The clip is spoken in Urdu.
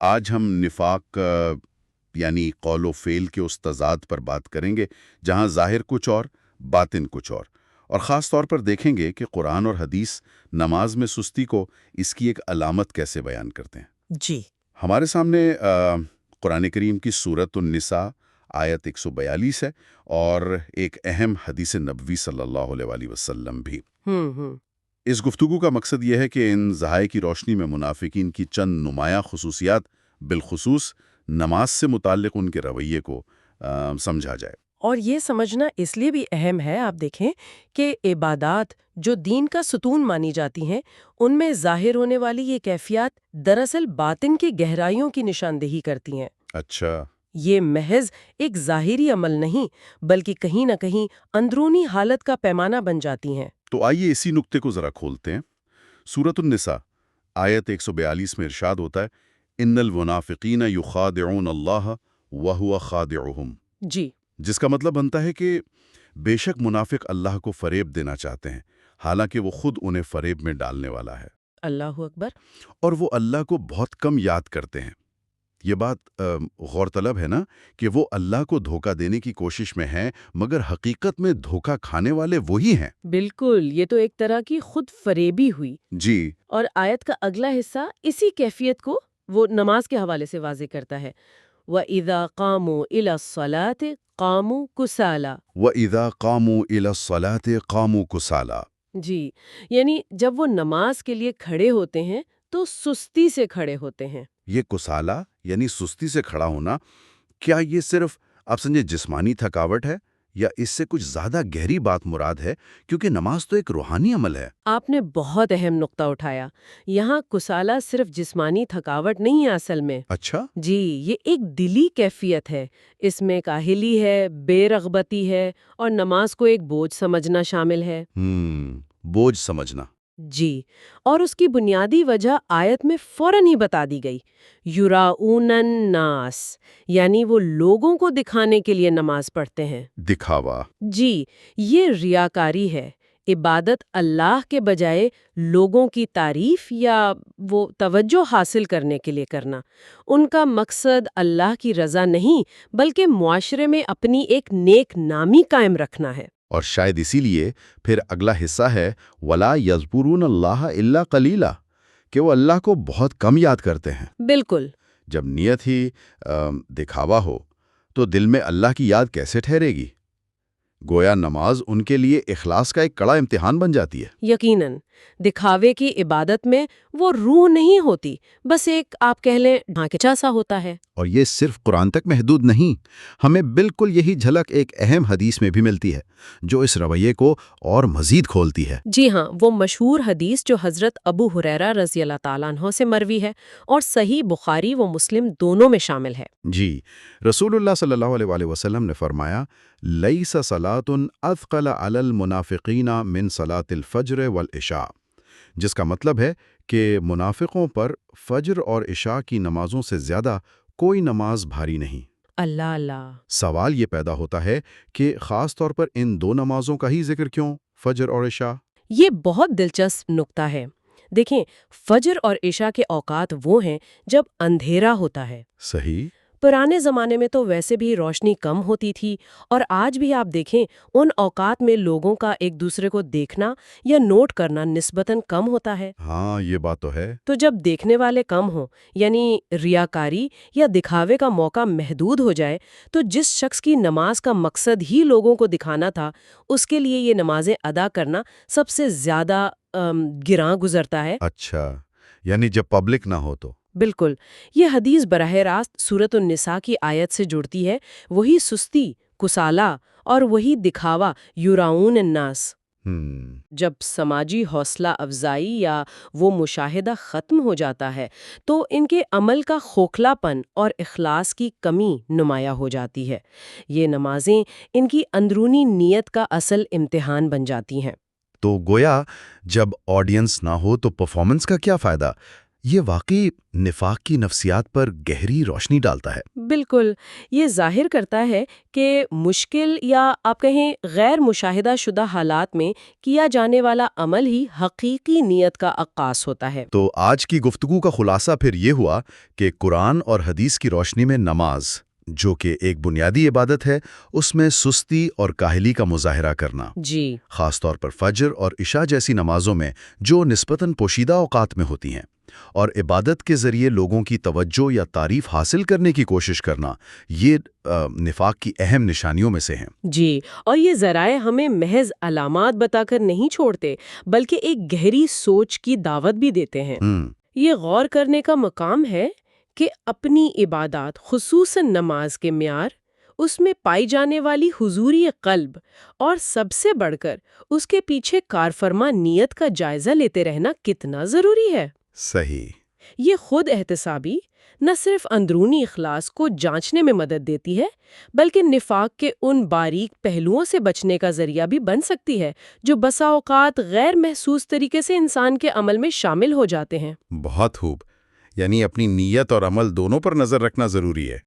آج ہم نفاق یعنی قول و فعل کے اس تضاد پر بات کریں گے جہاں ظاہر کچھ اور باطن کچھ اور خاص طور پر دیکھیں گے کہ قرآن اور حدیث نماز میں سستی کو اس کی ایک علامت کیسے بیان کرتے ہیں۔ جی۔ ہمارے سامنے قرآن کریم کی سورۃ النساء آیت 142 ہے اور ایک اہم حدیث نبوی صلی اللہ علیہ وآلہ وسلم بھی۔ ہوں۔ اس گفتگو کا مقصد یہ ہے کہ ان ضحائے کی روشنی میں منافقین کی چند نمایاں خصوصیات بالخصوص نماز سے متعلق ان کے رویے کو سمجھا جائے۔ اور یہ سمجھنا اس لیے بھی اہم ہے، آپ دیکھیں کہ عبادات جو دین کا ستون مانی جاتی ہیں، ان میں ظاہر ہونے والی یہ کیفیات دراصل باطن کی گہرائیوں کی نشاندہی کرتی ہیں۔ اچھا۔ یہ محض ایک ظاہری عمل نہیں، بلکہ کہیں نہ کہیں اندرونی حالت کا پیمانہ بن جاتی ہیں۔ تو آئیے اسی نقطے کو ذرا کھولتے ہیں۔ سورۃ النساء آیت 142 میں ارشاد ہوتا ہے ان المنافقین یخادعون اللہ وہو خادعہم، جی۔ جس کا مطلب بنتا ہے کہ بے شک منافق اللہ کو فریب دینا چاہتے ہیں، حالانکہ وہ خود انہیں فریب میں ڈالنے والا ہے، اللہ اکبر۔ اور وہ اللہ کو بہت کم یاد کرتے ہیں۔ یہ بات غور طلب ہے نا کہ وہ اللہ کو دھوکہ دینے کی کوشش میں ہیں، مگر حقیقت میں دھوکہ کھانے والے وہی ہیں۔ بالکل، یہ تو ایک طرح کی خود فریبی ہوئی۔ جی۔ اور آیت کا اگلا حصہ اسی کیفیت کو وہ نماز کے حوالے سے واضح کرتا ہے۔ وَإِذَا قَامُوا إِلَى الصَّلَاةِ قَامُوا كُسَالَىٰ۔ وَإِذَا قَامُوا إِلَى الصَّلَاةِ قَامُوا كُسَالَىٰ۔ جی، یعنی جب وہ نماز کے لیے کھڑے ہوتے ہیں تو سستی سے کھڑے ہوتے ہیں۔ یہ کسالہ یعنی سستی سے کھڑا ہونا، کیا یہ صرف آپ سمجھے جسمانی تھکاوٹ ہے یا اس سے کچھ زیادہ گہری بات مراد ہے؟ کیونکہ نماز تو ایک روحانی عمل ہے۔ آپ نے بہت اہم نقطہ اٹھایا۔ یہاں کسالہ صرف جسمانی تھکاوٹ نہیں ہے اصل میں۔ اچھا۔ جی، یہ ایک دلی کیفیت ہے۔ اس میں کاہلی ہے، بے رغبتی ہے، اور نماز کو ایک بوجھ سمجھنا شامل ہے۔ بوجھ سمجھنا۔ جی، اور اس کی بنیادی وجہ آیت میں فوراً ہی بتا دی گئی۔ یراؤن الناس، یعنی وہ لوگوں کو دکھانے کے لیے نماز پڑھتے ہیں۔ دکھاوا۔ جی، یہ ریاکاری ہے۔ عبادت اللہ کے بجائے لوگوں کی تعریف یا وہ توجہ حاصل کرنے کے لیے کرنا۔ ان کا مقصد اللہ کی رضا نہیں، بلکہ معاشرے میں اپنی ایک نیک نامی قائم رکھنا ہے۔ اور شاید اسی لیے پھر اگلا حصہ ہے وَلَا يَذْكُرُونَ اللَّهَ إِلَّا قَلِيلًا، کہ وہ اللہ کو بہت کم یاد کرتے ہیں۔ بالکل۔ جب نیت ہی دکھاوا ہو تو دل میں اللہ کی یاد کیسے ٹھہرے گی؟ گویا نماز ان کے لیے اخلاص کا ایک کڑا امتحان بن جاتی ہے۔ یقیناً، دکھاوے کی عبادت میں وہ روح نہیں ہوتی، بس ایک آپ کہہ لیں ڈھانچہ سا ہوتا ہے۔ اور یہ صرف قرآن تک محدود نہیں، ہمیں بالکل یہی جھلک ایک اہم حدیث میں بھی ملتی ہے جو اس رویے کو اور مزید کھولتی ہے۔ جی ہاں، وہ مشہور حدیث جو حضرت ابو ہریرہ رضی اللہ تعالیٰ عنہ سے مروی ہے اور صحیح بخاری و مسلم دونوں میں شامل ہے۔ جی، رسول اللہ صلی اللہ علیہ وآلہ وسلم نے فرمایا لیس صلاۃ اثقل علی المنافقین من صلاۃ الفجر والعشاء، جس کا مطلب ہے کہ منافقوں پر فجر اور عشاء کی نمازوں سے زیادہ کوئی نماز بھاری نہیں۔ اللہ اللہ۔ سوال یہ پیدا ہوتا ہے کہ خاص طور پر ان دو نمازوں کا ہی ذکر کیوں، فجر اور عشاء؟ یہ بہت دلچسپ نکتہ ہے۔ دیکھیں، فجر اور عشاء کے اوقات وہ ہیں جب اندھیرا ہوتا ہے۔ صحیح۔ پرانے زمانے میں تو ویسے بھی روشنی کم ہوتی تھی، اور آج بھی آپ دیکھیں ان اوقات میں لوگوں کا ایک دوسرے کو دیکھنا یا نوٹ کرنا نسبتاً کم ہوتا ہے۔ ہاں، یہ بات تو ہے۔ تو جب دیکھنے والے کم ہوں، یعنی ریاکاری یا دکھاوے کا موقع محدود ہو جائے، تو جس شخص کی نماز کا مقصد ہی لوگوں کو دکھانا تھا، اس کے لیے یہ نمازیں ادا کرنا سب سے زیادہ گراں گزرتا ہے۔ اچھا، یعنی جب پبلک نہ ہو تو؟ بالکل، یہ حدیث براہ راست سورۃ النساء کی آیت سے جڑتی ہے۔ وہی سستی، کسالہ اور وہی دکھاوا، یراؤن الناس۔ جب سماجی حوصلہ افزائی یا وہ مشاہدہ ختم ہو جاتا ہے تو ان کے عمل کا کھوکھلا پن اور اخلاص کی کمی نمایاں ہو جاتی ہے۔ یہ نمازیں ان کی اندرونی نیت کا اصل امتحان بن جاتی ہیں۔ تو گویا جب آڈینس نہ ہو تو پرفارمنس کا کیا فائدہ؟ یہ واقعی نفاق کی نفسیات پر گہری روشنی ڈالتا ہے۔ بالکل، یہ ظاہر کرتا ہے کہ مشکل یا آپ کہیں غیر مشاہدہ شدہ حالات میں کیا جانے والا عمل ہی حقیقی نیت کا عکاس ہوتا ہے۔ تو آج کی گفتگو کا خلاصہ پھر یہ ہوا کہ قرآن اور حدیث کی روشنی میں نماز، جو کہ ایک بنیادی عبادت ہے، اس میں سستی اور کاہلی کا مظاہرہ کرنا، جی، خاص طور پر فجر اور عشاء جیسی نمازوں میں جو نسبتاً پوشیدہ اوقات میں ہوتی ہیں، اور عبادت کے ذریعے لوگوں کی توجہ یا تعریف حاصل کرنے کی کوشش کرنا، یہ نفاق کی اہم نشانیوں میں سے ہیں۔ جی، اور یہ ذرائع ہمیں محض علامات بتا کر نہیں چھوڑتے، بلکہ ایک گہری سوچ کی دعوت بھی دیتے ہیں۔ یہ غور کرنے کا مقام ہے کہ اپنی عبادات، خصوصاً نماز کے معیار، اس میں پائی جانے والی حضوری قلب، اور سب سے بڑھ کر اس کے پیچھے کارفرما نیت کا جائزہ لیتے رہنا کتنا ضروری ہے۔ صحیح۔ یہ خود احتسابی نہ صرف اندرونی اخلاص کو جانچنے میں مدد دیتی ہے، بلکہ نفاق کے ان باریک پہلوؤں سے بچنے کا ذریعہ بھی بن سکتی ہے جو بسا اوقات غیر محسوس طریقے سے انسان کے عمل میں شامل ہو جاتے ہیں۔ بہت خوب، یعنی اپنی نیت اور عمل دونوں پر نظر رکھنا ضروری ہے۔